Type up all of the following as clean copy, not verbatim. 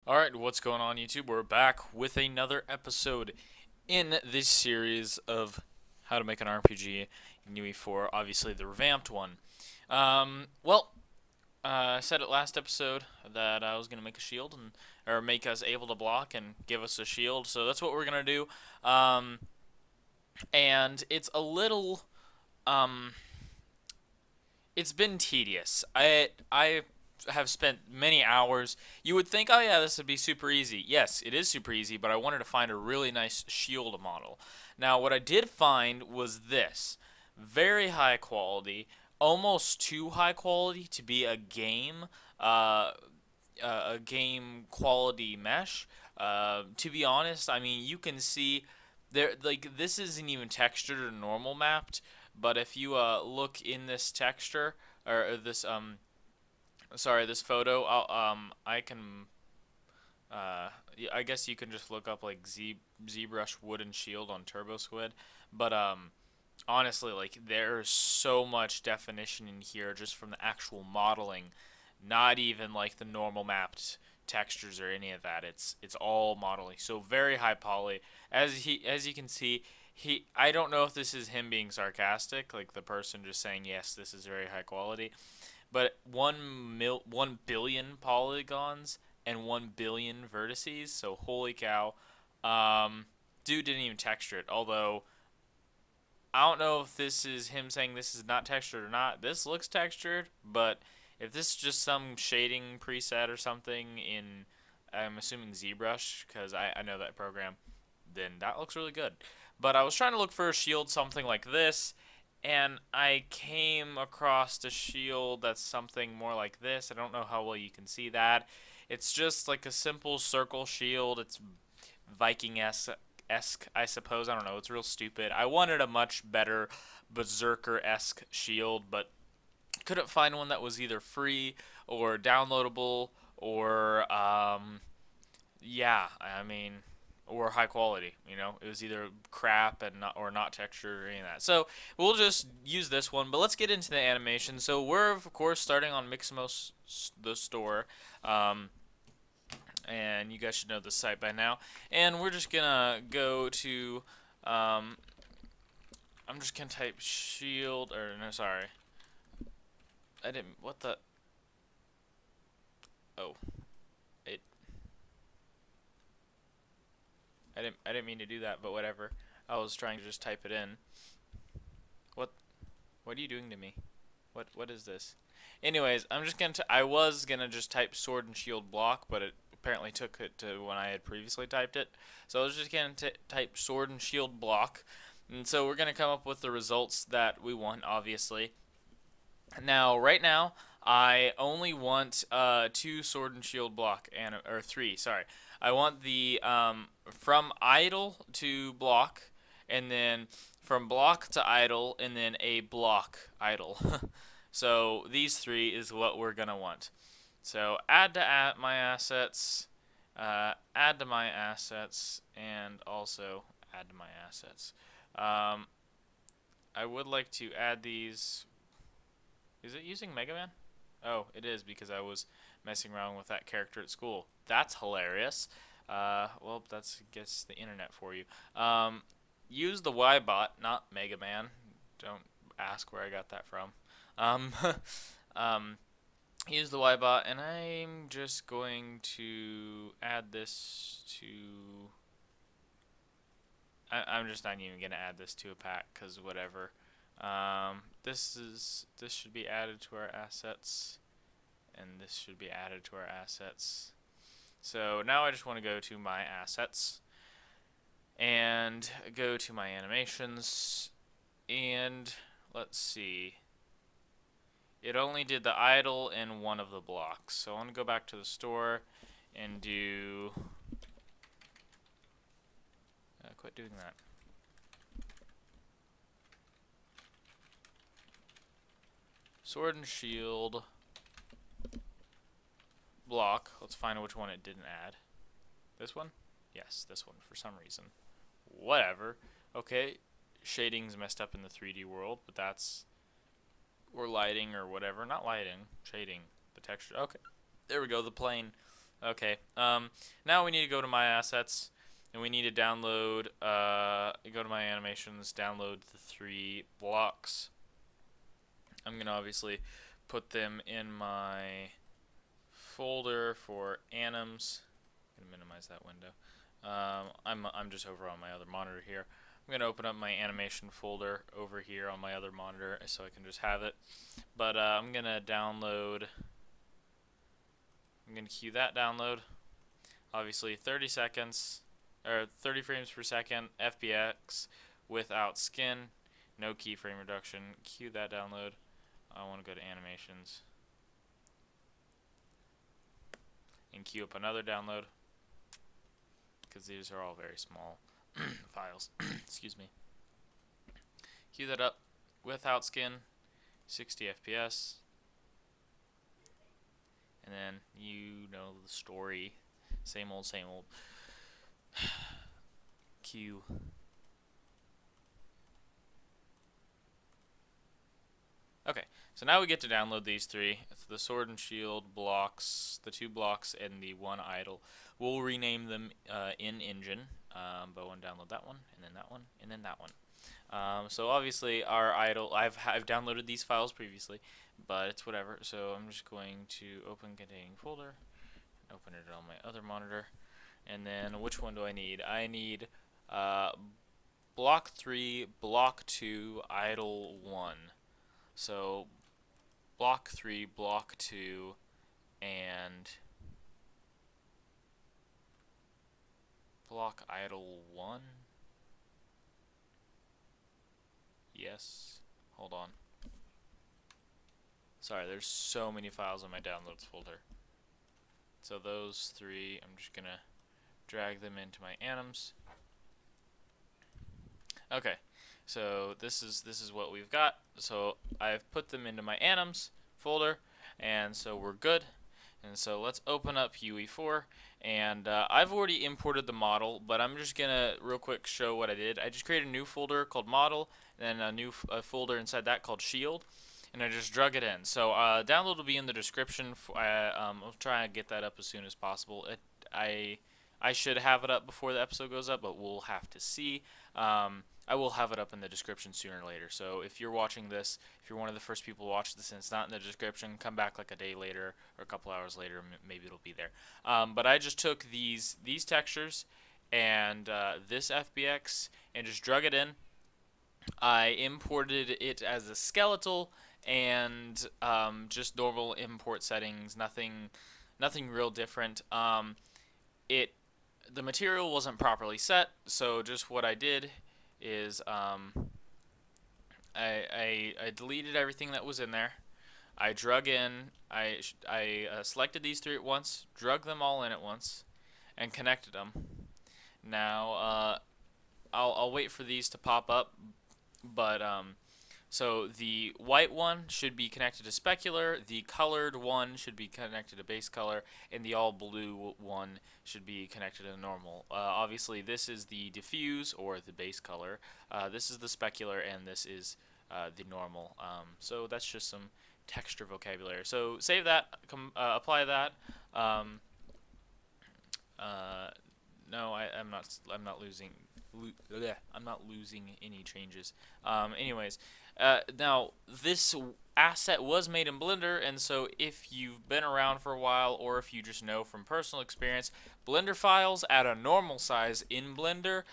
Alright, what's going on YouTube? We're back with another episode in this series of how to make an RPG in UE4, obviously the revamped one. I said it last episode that I was going to make a shield, or make us able to block and give us a shield, so that's what we're going to do. And it's a little, um, it's been tedious. I have spent many hours. You would think, oh yeah, this would be super easy. Yes, it is super easy, but I wanted to find a really nice shield model. Now, what I did find was this. Very high quality, almost too high quality to be uh, a game quality mesh. To be honest, I mean, you can see there, like, this isn't even textured or normal mapped, but if you look in this texture, or this sorry, this photo, I can, yeah, I guess you can just look up like ZBrush wooden shield on Turbo Squid, but honestly, like, there's so much definition in here just from the actual modeling, not even like the normal mapped textures or any of that. It's all modeling, so very high poly. As you can see, I don't know if this is him being sarcastic, like the person just saying yes, this is very high quality, but 1 billion polygons and 1 billion vertices. So holy cow, dude didn't even texture it. Although I don't know if this is him saying this is not textured or not. This looks textured, but if this is just some shading preset or something in, I'm assuming ZBrush, because I know that program, then that looks really good. But I was trying to look for a shield something like this, and I came across a shield that's something more like this. I don't know how well you can see that. It's just like a simple circle shield. It's Viking-esque, I suppose. I don't know. It's real stupid. I wanted a much better Berserker-esque shield, but couldn't find one that was either free or downloadable or yeah, I mean, or high quality. You know, it was either crap and not, or not textured or any of that. So we'll just use this one. But let's get into the animation. So we're of course starting on Miximo's the store, and you guys should know the site by now. And we're just gonna go to I'm just gonna type shield, or no, sorry, I didn't. What the? Oh, it. I didn't mean to do that, but whatever. I was trying to just type it in. What? What are you doing to me? What is this? Anyways, I'm just gonna. I was gonna just type sword and shield block, but it apparently took it to when I had previously typed it. So I was just gonna type sword and shield block, and so we're gonna come up with the results that we want, obviously. Now, right now, I only want 2 sword and shield block, or 3. Sorry, I want the from idle to block, and then from block to idle, and then a block idle. So these 3 is what we're gonna want. So add to my assets, add to my assets, and also add to my assets. I would like to add these. Is it using Mega Man? Oh, it is, because I was messing around with that character at school. That's hilarious. Well, that's, I guess, the internet for you. Use the Y-bot, not Mega Man. Don't ask where I got that from. Um, use the Y-bot, and I'm just going to add this to... I'm just not even going to add this to a pack, because whatever. This should be added to our assets, and this should be added to our assets. So now I just want to go to my assets and go to my animations, and let's see. It only did the idle and one of the blocks, so I want to go back to the store and do. Quit doing that. Sword and shield block. Let's find which one it didn't add. This one? Yes, this one for some reason. Whatever. Okay, shading's messed up in the 3D world, but that's, or lighting or whatever. Not lighting, shading, the texture. Okay, there we go, the plane. Okay. Now we need to go to my assets, and we need to download. Go to my animations, download the 3 blocks. I'm gonna obviously put them in my folder for anims. I'm gonna minimize that window. I'm just over on my other monitor here. I'm gonna open up my animation folder over here on my other monitor so I can just have it. But I'm gonna download. I'm gonna queue that download. Obviously 30 seconds or 30 frames per second FBX without skin, no keyframe reduction. Queue that download. I want to go to animations and queue up another download because these are all very small files. Excuse me. Queue that up without skin, 60 FPS, and then you know the story. Same old, same old. Queue. Okay, so now we get to download these 3. It's the sword and shield blocks, the 2 blocks, and the 1 idle. We'll rename them in engine, but I want to download that one, and then that one, and then that one. So obviously our idle, I've downloaded these files previously, but it's whatever. So I'm just going to open containing folder, open it on my other monitor, and then which one do I need? I need block 3, block 2, idle 1. So block 3, block 2, and block idle 1. Yes. Hold on. Sorry, there's so many files in my downloads folder. So those 3, I'm just gonna drag them into my anims. Okay, so this is what we've got. So I've put them into my anims folder, and so we're good. And so let's open up UE4, and I've already imported the model, but I'm just gonna real quick show what I did. I just created a new folder called model, and then a new folder inside that called shield, and I just drug it in. So download will be in the description. I'll try and get that up as soon as possible. I should have it up before the episode goes up, but we'll have to see. I will have it up in the description sooner or later. So if you're watching this, if you're one of the first people to watch this and it's not in the description, come back like a day later or a couple hours later, maybe it'll be there. But I just took these textures and this FBX and just drug it in. I imported it as a skeletal and just normal import settings, nothing real different. The material wasn't properly set, so just what I did is I deleted everything that was in there. I drug in, I selected these 3 at once, drug them all in at once, and connected them. Now I'll wait for these to pop up, but so the white one should be connected to specular, the colored one should be connected to base color, and the all blue one should be connected to normal. Obviously this is the diffuse or the base color, this is the specular, and this is the normal. So that's just some texture vocabulary. So save that, apply that. No, I'm not losing. I'm not losing any changes. Anyways, now this asset was made in Blender, and so if you've been around for a while, or if you just know from personal experience, Blender files at a normal size in Blender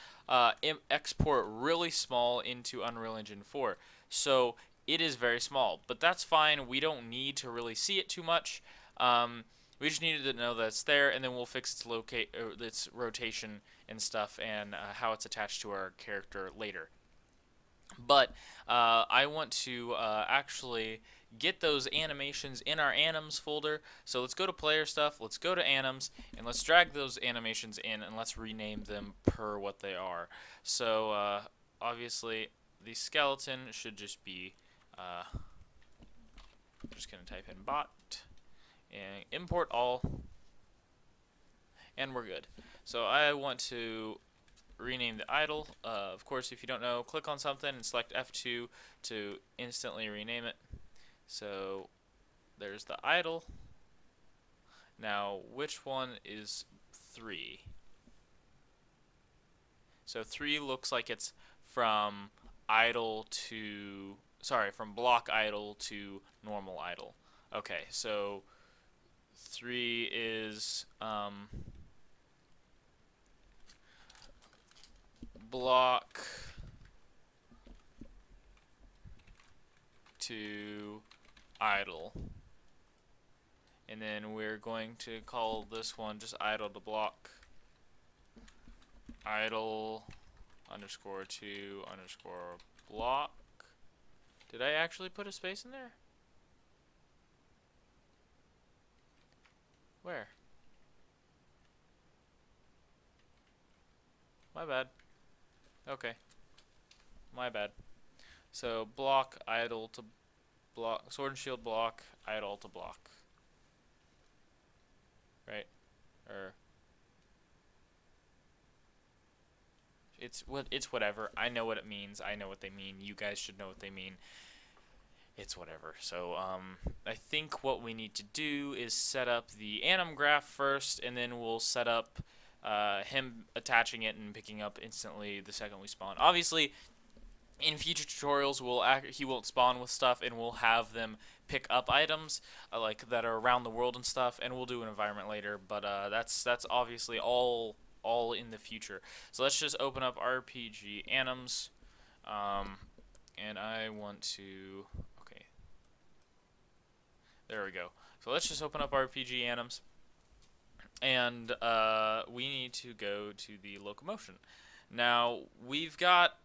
export really small into Unreal Engine 4. So it is very small, but that's fine. We don't need to really see it too much. We just needed to know that it's there, and then we'll fix its rotation and stuff, and how it's attached to our character later. But I want to actually get those animations in our anims folder. So let's go to player stuff, let's go to anims, and let's drag those animations in, and let's rename them per what they are. So obviously the skeleton should just be, I'm just going to type in bot, and import all, and we're good. So I want to rename the idle. Of course, if you don't know, click on something and select F2 to instantly rename it. So there's the idle, Now, which one is 3? So 3 looks like it's from idle to, sorry, from block idle to normal idle. Okay, so 3 is block to idle. And then we're going to call this one just idle to block. Idle underscore to underscore block. Did I actually put a space in there? Where? My bad. Okay. My bad. So block idle to block, sword and shield block, idle to block. Right? Or it's whatever. I know what it means. I know what they mean. You guys should know what they mean. It's whatever. So I think what we need to do is set up the anim graph first, and then we'll set up him attaching it and picking up instantly the second we spawn. Obviously, in future tutorials, he won't spawn with stuff, and we'll have them pick up items like that are around the world and stuff, and we'll do an environment later. But that's obviously all in the future. So let's just open up RPG anims, and I want to. Okay, there we go. So let's just open up RPG anims, and we need to go to the locomotion. Now we've got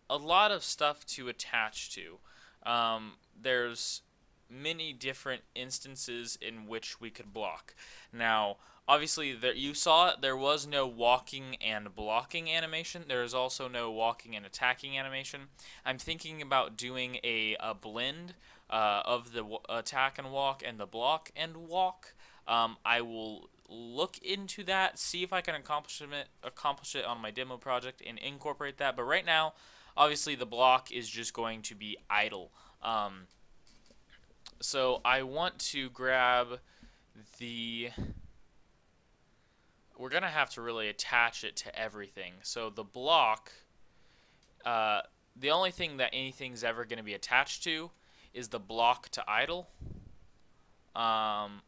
a lot of stuff to attach to. There's many different instances in which we could block. Now, obviously, you saw there was no walking and blocking animation. There is also no walking and attacking animation. I'm thinking about doing a blend of the attack and walk and the block and walk. I will look into that, see if I can accomplish it on my demo project and incorporate that. But right now, obviously, the block is just going to be idle. So I want to grab the... We're going to have to really attach it to everything. So the block, the only thing that anything's ever going to be attached to is the block to idle. And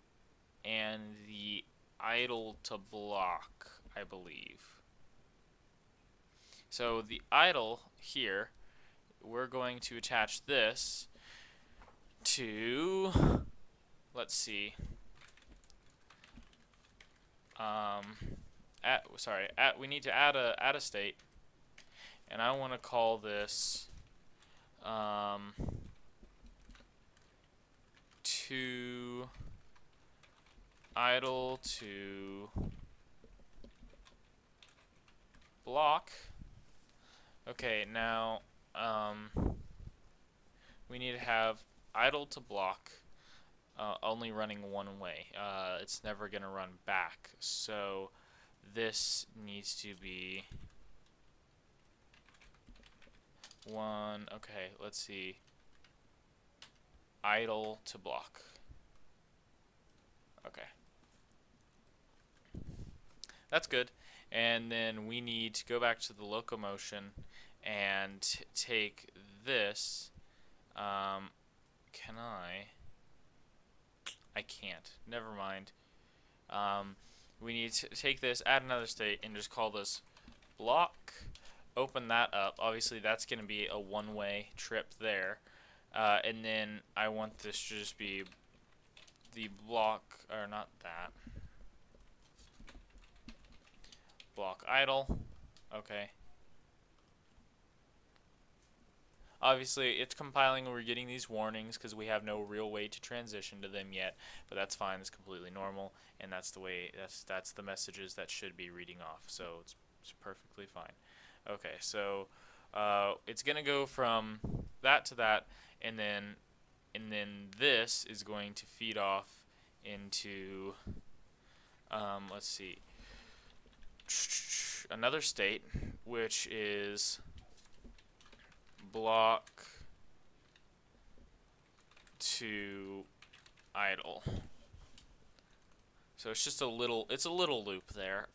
the idle to block, I believe. So the idle here, we're going to attach this to, let's see, we need to add a state, and I want to call this to idle to block. Okay, now we need to have idle to block only running one way. It's never going to run back. So this needs to be one. Okay, let's see. Idle to block. Okay. That's good. And then we need to go back to the locomotion and take this. Can I? I can't. Never mind. We need to take this, add another state, and just call this block. Open that up. Obviously, that's going to be a one-way trip there. And then I want this to just be the block, or not that. Block idle. Okay. Obviously, it's compiling and we're getting these warnings because we have no real way to transition to them yet, but that's fine. It's completely normal, and that's the way. That's the messages that should be reading off. So it's perfectly fine. Okay, so it's gonna go from that to that, and then this is going to feed off into let's see, another state, which is block to idle. So it's just a little, it's a little loop there.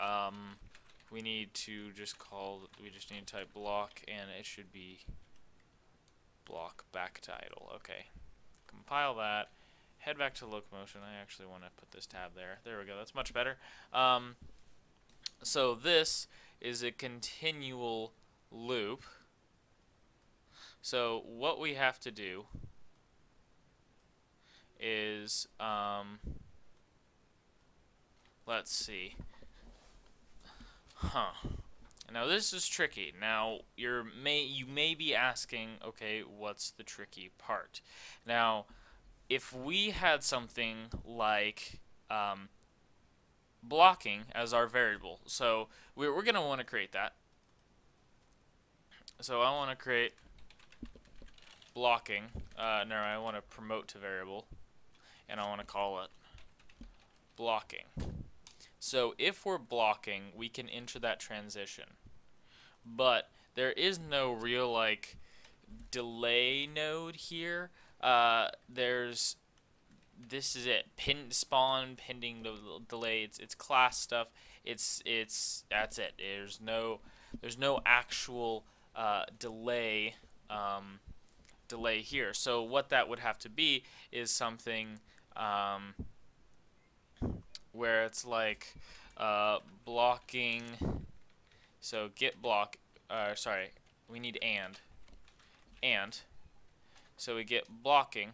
We need to just call, we just need to type block, and it should be block back to idle. Okay. Compile that. Head back to locomotion. I actually want to put this tab there. There we go. That's much better. So this is a continual loop. So what we have to do is, let's see. Now this is tricky. Now you may be asking, okay, what's the tricky part? Now, if we had something like blocking as our variable, so we're gonna want to create that. So I want to create blocking. No, I want to promote to variable, and I want to call it blocking. So if we're blocking, we can enter that transition. But there is no real like delay node here. This is it. Spawn pending the delay. It's class stuff. It's that's it. There's no actual delay here. So what that would have to be is something where it's like blocking. So get block. Sorry, we need and. So we get blocking.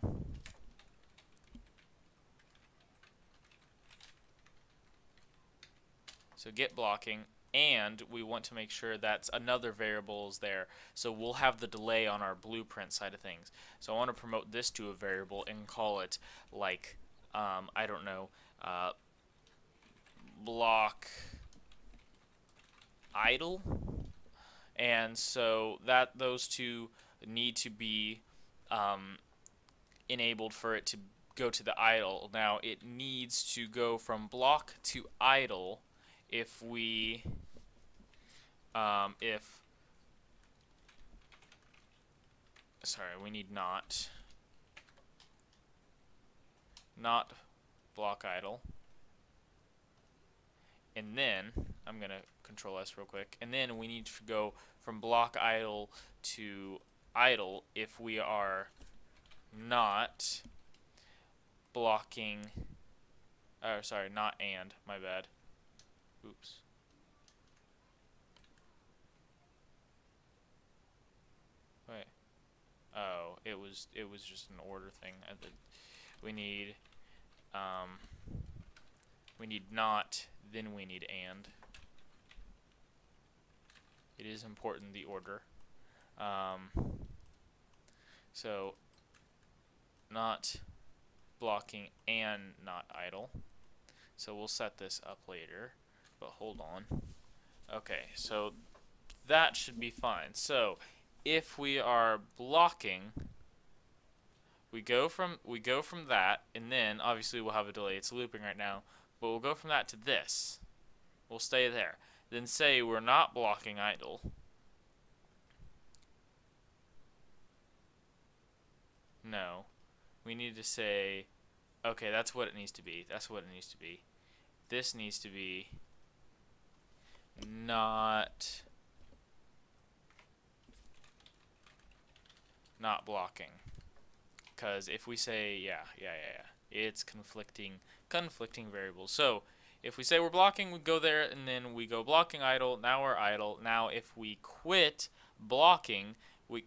So get blocking, and we want to make sure that's another variable is there. So we'll have the delay on our blueprint side of things. So I want to promote this to a variable and call it like I don't know, block idle. And so that those two need to be enabled for it to go to the idle. Now it needs to go from block to idle if we we need not block idle, and then I'm gonna control S real quick, and then we need to go from block idle to idle if we are not blocking, sorry, not and, my bad. Oops. Wait. Oh, it was just an order thing. We need not, then we need and. It is important the order. So not blocking and not idle. So we'll set this up later, but hold on. Okay, so that should be fine. So if we are blocking, we go from that, and then obviously we'll have a delay. It's looping right now, but we'll go from that to this. We'll stay there. Then say we're not blocking idle. No. We need to say, okay, that's what it needs to be. That's what it needs to be. This needs to be not blocking. Because if we say, it's conflicting variables. So if we say we're blocking, we go there, and then we go blocking idle. Now we're idle. Now if we quit blocking, we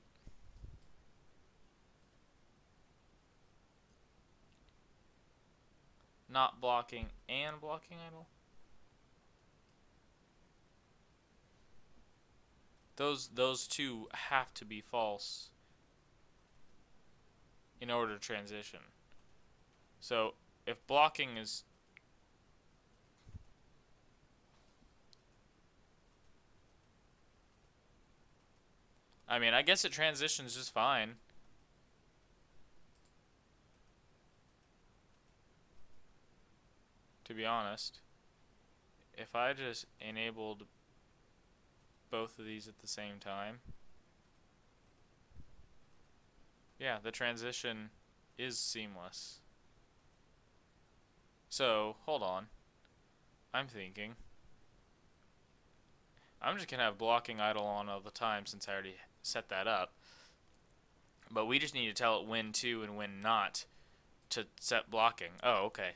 not blocking and blocking idle. Those two have to be false in order to transition. So if blocking is I guess it transitions just fine. To be honest, if I just enabled both of these at the same time, yeah, the transition is seamless. So, hold on. I'm thinking I'm just gonna have blocking idle on all the time since I already set that up. But we just need to tell it when to and when not to set blocking. Oh, okay.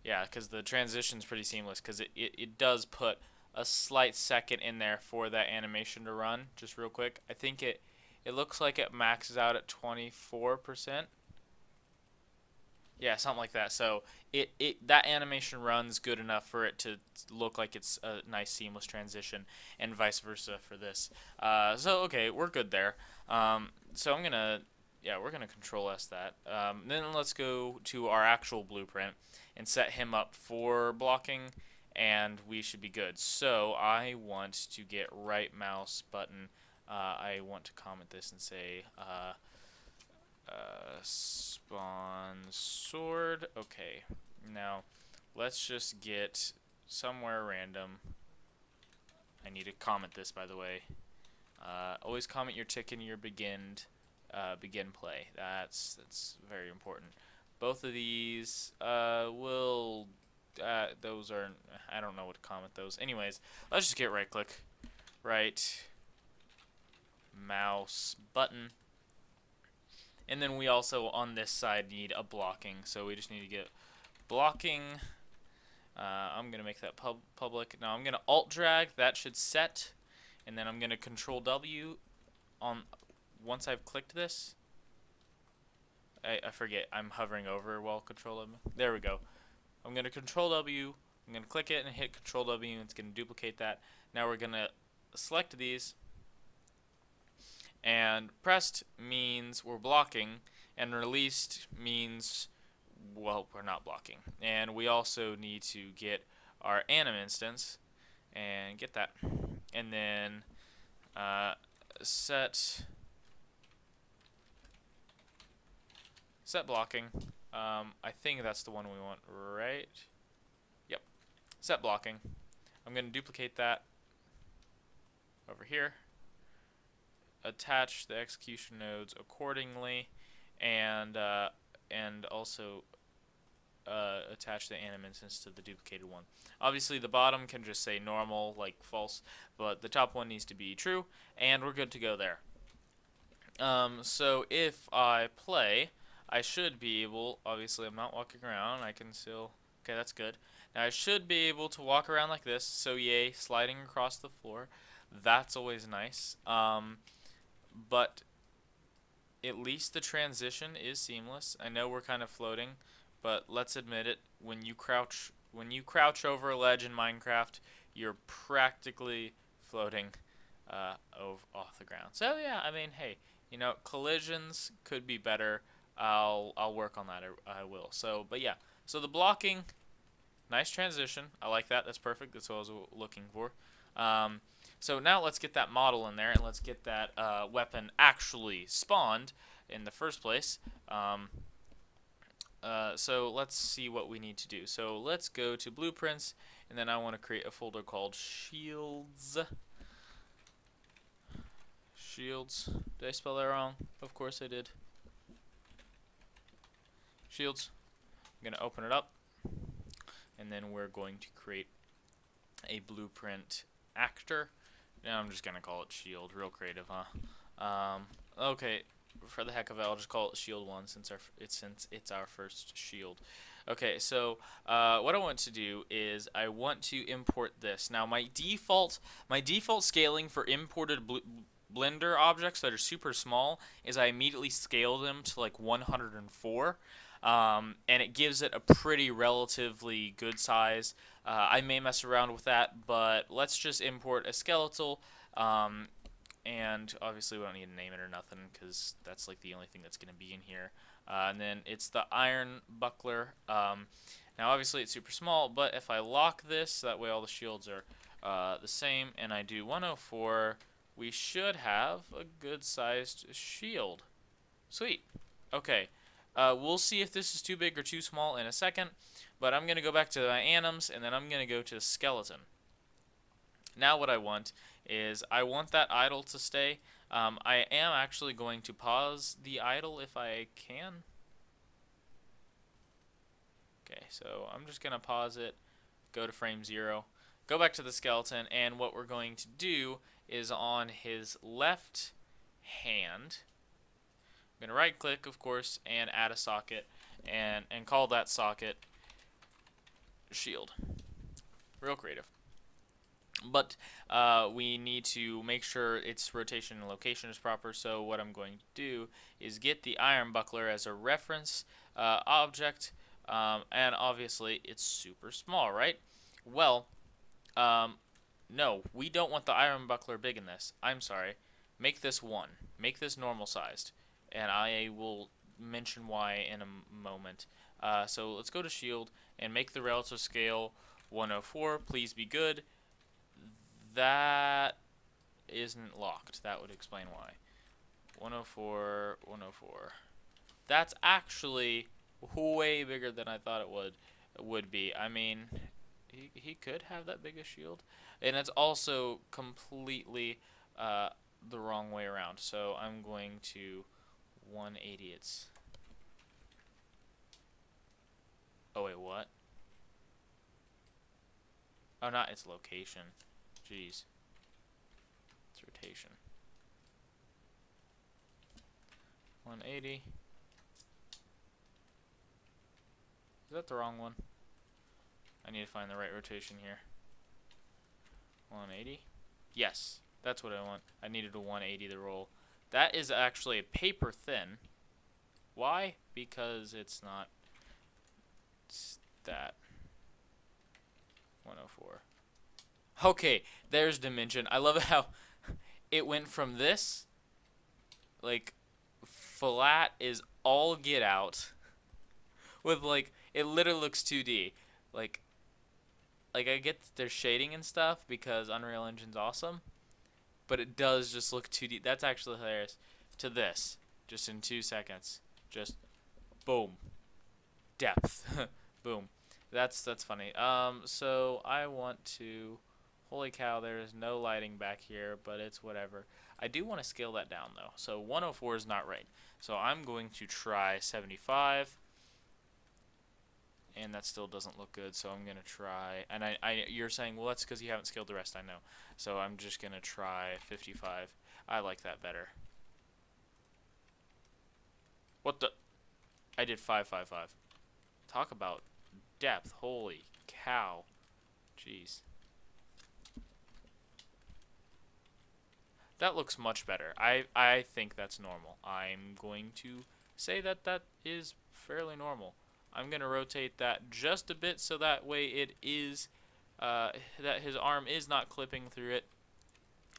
Yeah, because the transition's pretty seamless because it does put a slight second in there for that animation to run, just real quick. I think it looks like it maxes out at 24%. Yeah, something like that. So that animation runs good enough for it to look like it's a nice seamless transition, and vice versa for this. So okay, we're good there. So we're gonna Control S that. Then let's go to our actual blueprint and set him up for blocking, and we should be good. So I want to get right mouse button. I want to comment this and say. Spawn sword. Okay, now let's just get somewhere random. I need to comment this, by the way. Always comment your tick in your begin play. That's very important. Both of these will those are, I don't know what to comment those. Anyways, let's just get right click, right mouse button. And then we also, on this side, need a blocking. So we just need to get blocking. I'm going to make that public. Now I'm going to alt drag. That should set. And then I'm going to Control W once I've clicked this. I forget. I'm hovering over while Control W. There we go. I'm going to Control W. I'm going to click it and hit Control W. And it's going to duplicate that. Now we're going to select these. And pressed means we're blocking, and released means, well, we're not blocking. And we also need to get our anim instance and get that. And then set blocking. I think that's the one we want, right? Yep. Set blocking. I'm going to duplicate that over here. Attach the execution nodes accordingly, and also attach the anim instance to the duplicated one. Obviously, the bottom can just say normal, like false, but the top one needs to be true, and we're good to go there. So if I play, I should be able. Obviously, I'm not walking around. I can still. Okay, that's good. Now I should be able to walk around like this. So yay, sliding across the floor. That's always nice. But at least the transition is seamless. I know we're kind of floating, but let's admit it. When you crouch over a ledge in Minecraft, you're practically floating off the ground. So yeah, I mean, hey, you know, collisions could be better. I'll work on that. I will. So, but yeah. So the blocking, nice transition. I like that. That's perfect. That's what I was looking for. So now let's get that model in there, and let's get that weapon actually spawned in the first place. So let's see what we need to do. So let's go to blueprints, and then I want to create a folder called shields. Shields. Did I spell that wrong? Of course I did. Shields. I'm going to open it up, and then we're going to create a blueprint actor. Now I'm just gonna call it shield. Real creative, huh? Okay, for the heck of it, I'll just call it shield 1 since it's our first shield. Okay, so what I want to do is I want to import this. Now my default scaling for imported Blender objects that are super small is I immediately scale them to like 104. And it gives it a pretty relatively good size. I may mess around with that, but let's just import a skeletal, and obviously we don't need to name it or nothing because that's like the only thing that's going to be in here. And then it's the iron buckler. Now obviously it's super small, but if I lock this, that way all the shields are the same, and I do 104, we should have a good sized shield. Sweet. Okay. We'll see if this is too big or too small in a second, but I'm going to go back to my anims, and then I'm going to go to skeleton. Now what I want is I want that idle to stay. I am actually going to pause the idle if I can. Okay, so I'm just going to pause it, go to frame 0, go back to the skeleton, and what we're going to do is on his left hand, I'm going to right click, of course, and add a socket, and call that socket shield. Real creative. But we need to make sure its rotation and location is proper, so what I'm going to do is get the iron buckler as a reference object, and obviously it's super small, right? Well, no, we don't want the iron buckler big in this. I'm sorry. Make this 1. Make this normal sized, and I will mention why in a moment. So let's go to shield and make the relative scale 104. Please be good. That isn't locked. That would explain why. 104, 104. That's actually way bigger than I thought it would be. I mean, he could have that big a shield, and it's also completely the wrong way around. So I'm going to 180 its. Oh wait, what? Oh, not its location. Jeez. It's rotation. 180. Is that the wrong one? I need to find the right rotation here. 180? Yes, that's what I want. I needed a 180 to roll. That is actually a paper thin. Why? Because it's not that. 104. Okay, there's dimension. I love how it went from this, like, flat is all get out, with, like, it literally looks 2D. Like I get that there's shading and stuff because Unreal Engine's awesome, but it does just look 2D. That's actually hilarious. To this, just in 2 seconds. Just, boom. Depth. Boom. That's funny. So I want to... Holy cow, there is no lighting back here, but it's whatever. I do want to scale that down, though. So 104 is not right. So I'm going to try 75. And that still doesn't look good, so I'm going to try... And you're saying, well, that's because you haven't scaled the rest, I know. So I'm just going to try 55. I like that better. What the... I did 555. Talk about depth. Holy cow. Jeez. That looks much better. I think that's normal. I'm going to say that that is fairly normal. I'm going to rotate that just a bit so that way it is, that his arm is not clipping through it.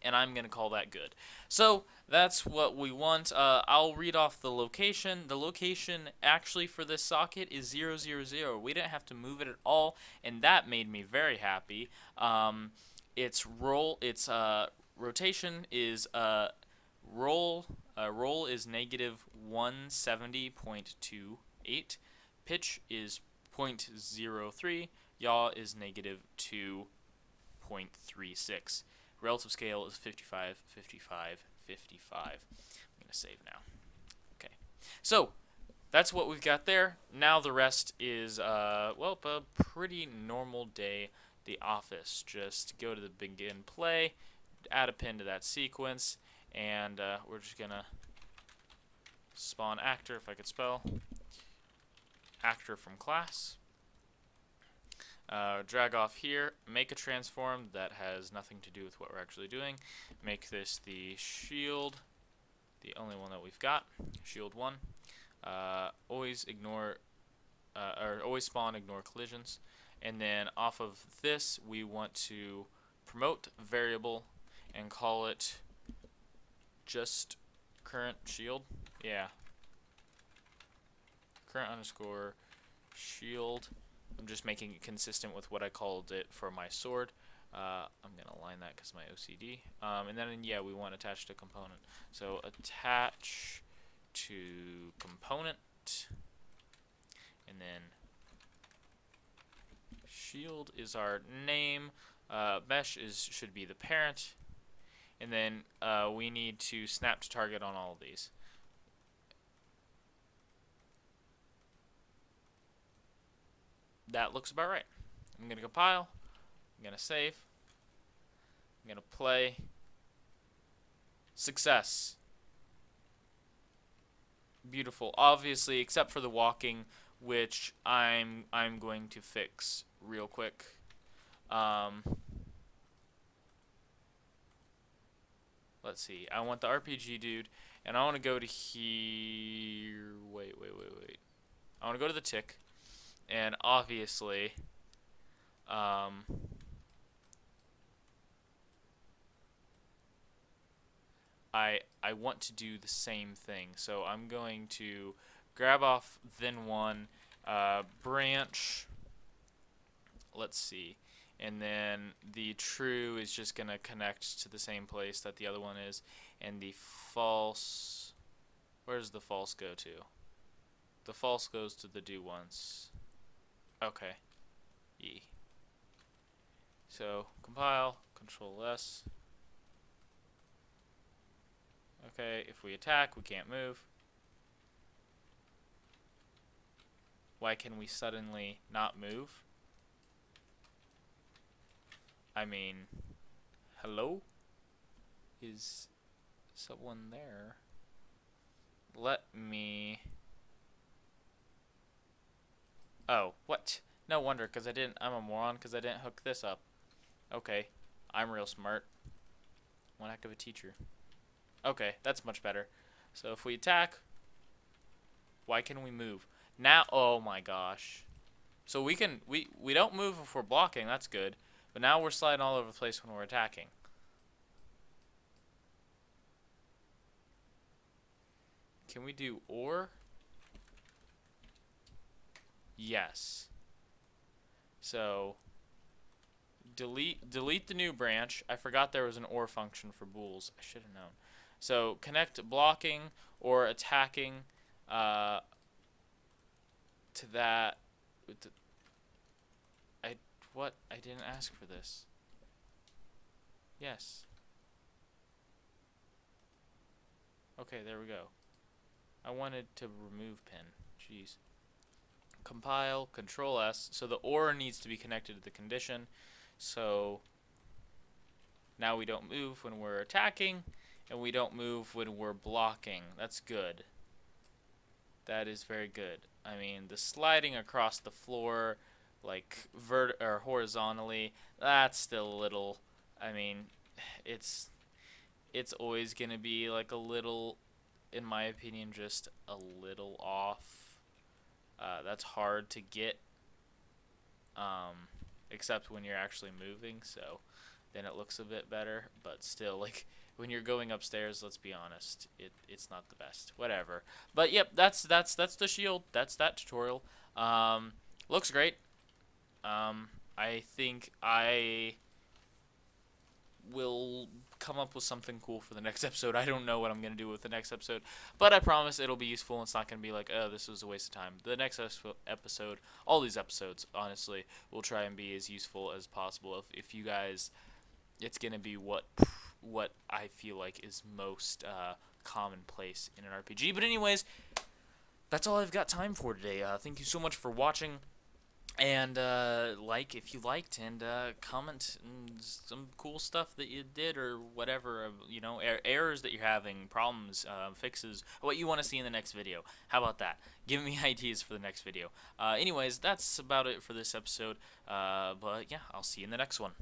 And I'm going to call that good. So that's what we want. I'll read off the location. The location actually for this socket is 0, 0, 0. We didn't have to move it at all, and that made me very happy. Its rotation is roll is negative 170.28. Pitch is 0.03. Yaw is negative 2.36. Relative scale is 55, 55, 55. I'm going to save now. Okay. So, that's what we've got there. Now the rest is, well, a pretty normal day. The office. Just go to the begin play, add a pin to that sequence, and we're just going to spawn actor, if I could spell. Actor from class. Drag off here, make a transform that has nothing to do with what we're actually doing. Make this the shield, the only one that we've got, shield 1. Always ignore, or always spawn, ignore collisions. And then off of this, we want to promote variable and call it just current shield. Yeah. Current underscore shield. I'm just making it consistent with what I called it for my sword. I'm going to align that because my OCD. And then, yeah, we want attach to component. So attach to component. And then shield is our name. Mesh should be the parent. And then we need to snap to target on all of these. That looks about right. I'm gonna compile. I'm gonna save. I'm gonna play. Success. Beautiful. Obviously, except for the walking, which I'm going to fix real quick. Um, let's see. I want the RPG dude, and I want to go to here. Wait. I want to go to the tick, and obviously, um, I want to do the same thing. So I'm going to grab off then one branch. Let's see. And then the true is just going to connect to the same place that the other one is. And the false, where does the false go to? The false goes to the do once. Okay. E. So compile, Control S. Okay, if we attack, we can't move. Why can we suddenly not move? I mean, hello? Is someone there? Let me... Oh, what? No wonder, because I'm a moron, because I didn't hook this up. Okay, I'm real smart. One heck of a teacher. Okay, that's much better. So if we attack, why can we move? Now, oh my gosh. So we don't move if we're blocking, that's good. But now we're sliding all over the place when we're attacking. Can we do or? Yes. So delete the new branch. I forgot there was an or function for bools. I should have known. So connect blocking or attacking to that. I didn't ask for this. Yes. Okay, there we go. I wanted to remove pin. Jeez. Compile, Control S. So the or needs to be connected to the condition. So now we don't move when we're attacking, and we don't move when we're blocking. That's good. That is very good. I mean, the sliding across the floor, like or horizontally, that's still a little. I mean, it's always gonna be like a little, in my opinion, just a little off. That's hard to get, except when you're actually moving. So then it looks a bit better. But still, like when you're going upstairs, let's be honest, it's not the best. Whatever. But yep, that's the shield. That's that tutorial. Looks great. I think I will come up with something cool for the next episode. I don't know what I'm going to do with the next episode, but I promise it'll be useful. It's not going to be like, oh, this was a waste of time. The next episode, all these episodes, honestly, will try and be as useful as possible. If you guys, it's going to be what I feel like is most commonplace in an RPG. But anyways, that's all I've got time for today. Thank you so much for watching. And like if you liked, and comment some cool stuff that you did or whatever, you know, errors that you're having, problems, fixes, what you want to see in the next video. How about that? Give me ideas for the next video. Anyways, that's about it for this episode. But yeah, I'll see you in the next one.